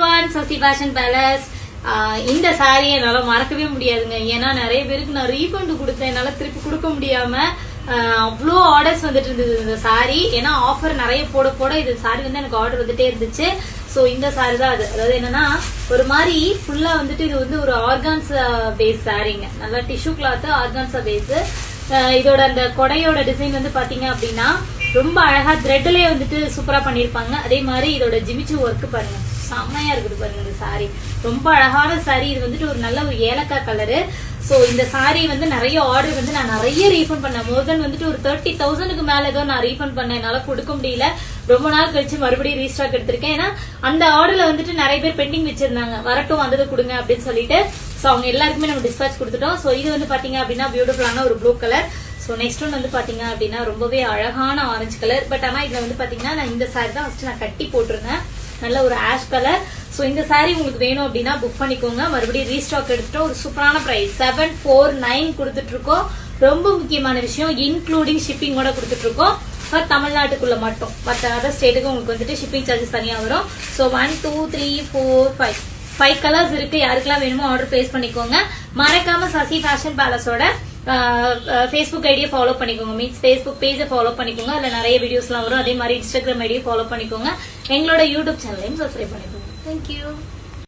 everyone, Sasi Fashion Palace. இந்த சாரியை என்னால மறக்கவே முடியாதுங்க. ஏன்னா நிறைய பேருக்கு நான் ரீஃபண்ட் கொடுத்தேன், என்னால திருப்பி கொடுக்க முடியாம அவ்வளோ ஆர்டர்ஸ் வந்துட்டு இருந்தது இந்த சாரி. ஏன்னா ஆஃபர் நிறைய போட போட இது சாரி வந்து எனக்கு ஆர்டர் வந்துட்டே இருந்துச்சு. ஸோ இந்த சாரி தான் அது. அதாவது என்னன்னா ஒரு மாதிரி ஃபுல்லா வந்துட்டு இது வந்து ஒரு ஆர்கான்ஸா பேஸ் சாரிங்க. நல்லா டிஷ்யூ கிளாத் ஆர்கான்ஸா பேஸ். இதோட அந்த கொடையோட டிசைன் வந்து பாத்தீங்க அப்படின்னா ரொம்ப அழகா த்ரெட்லயே வந்துட்டு சூப்பரா பண்ணிருப்பாங்க. அதே மாதிரி இதோட ஜிமிச்சு ஒர்க் பாருங்க, செம்மையா இருக்குது பாருங்க இந்த சாரி. ரொம்ப அழகான சாரி. இது வந்துட்டு ஒரு நல்ல ஒரு ஏலக்காய் கலரு. சோ இந்த சாரி வந்து நிறைய ஆர்டர் வந்து நான் நிறைய ரீஃபண்ட் பண்ணேன். மோர் தென் வந்துட்டு ஒரு 30,000க்கு மேல ஏதோ நான் ரீஃபண்ட் பண்ணேன். என்னால கொடுக்க முடியல. ரொம்ப நாள் கழிச்சு மறுபடியும் ரீஸ்டாக் எடுத்திருக்கேன். ஏன்னா அந்த ஆர்டர்ல வந்துட்டு நிறைய பேர் பெண்டிங் வச்சிருந்தாங்க, வரட்டும் வந்தது கொடுங்க அப்படின்னு சொல்லிட்டு. சோ அவங்க எல்லாருக்குமே நம்ம டிஸ்பேச் கொடுத்துட்டோம். சோ இது வந்து பாத்தீங்க அப்படின்னா பியூட்டிஃபுல்லான ஒரு blue colour. So next one வந்து பாத்தீங்க அப்படின்னா ரொம்பவே அழகான ஆரஞ்சு கலர். பட் ஆனா இதுல வந்து பாத்தீங்கன்னா நான் இந்த சாரி தான் ஃபர்ஸ்ட் நான் கட்டி போட்டிருந்தேன். நல்ல ஒரு ஆஷ் கலர். ஸோ இந்த சாரி உங்களுக்கு வேணும் அப்படின்னா புக் பண்ணிக்கோங்க. மறுபடியும் ரீஸ்டாக் எடுத்துட்டு ஒரு சூப்பரான பிரைஸ் 749 கொடுத்துட்டு இருக்கோம். ரொம்ப முக்கியமான விஷயம், இன்க்ளூடிங் ஷிப்பிங்கோட கொடுத்துட்டு இருக்கோம். தமிழ்நாட்டுக்குள்ள மட்டும். மற்ற அதர் ஸ்டேட்டுக்கு உங்களுக்கு வந்துட்டு ஷிப்பிங் சார்ஜஸ் தனியா வரும். ஸோ 1 2 3 4 5 கலர்ஸ் இருக்கு. யாருக்கெல்லாம் வேணுமோ ஆர்டர் பிளேஸ் பண்ணிக்கோங்க. மறக்காம சசி ஃபேஷன் பேலஸோட Facebook ஐடியை ஃபாலோ பண்ணிக்கோங்க. மீன்ஸ் Facebook பேஜை ஃபாலோ பண்ணிக்கோங்க. அதுல நிறைய வீடியோஸ் எல்லாம் வரும். அதே மாதிரி Instagram ஐடியை ஃபாலோ பண்ணிக்கோங்க. எங்களோட யூடியூப் சேனலையும் சப்ஸ்கிரைப் பண்ணிக்கோங்க. தேங்க்யூ.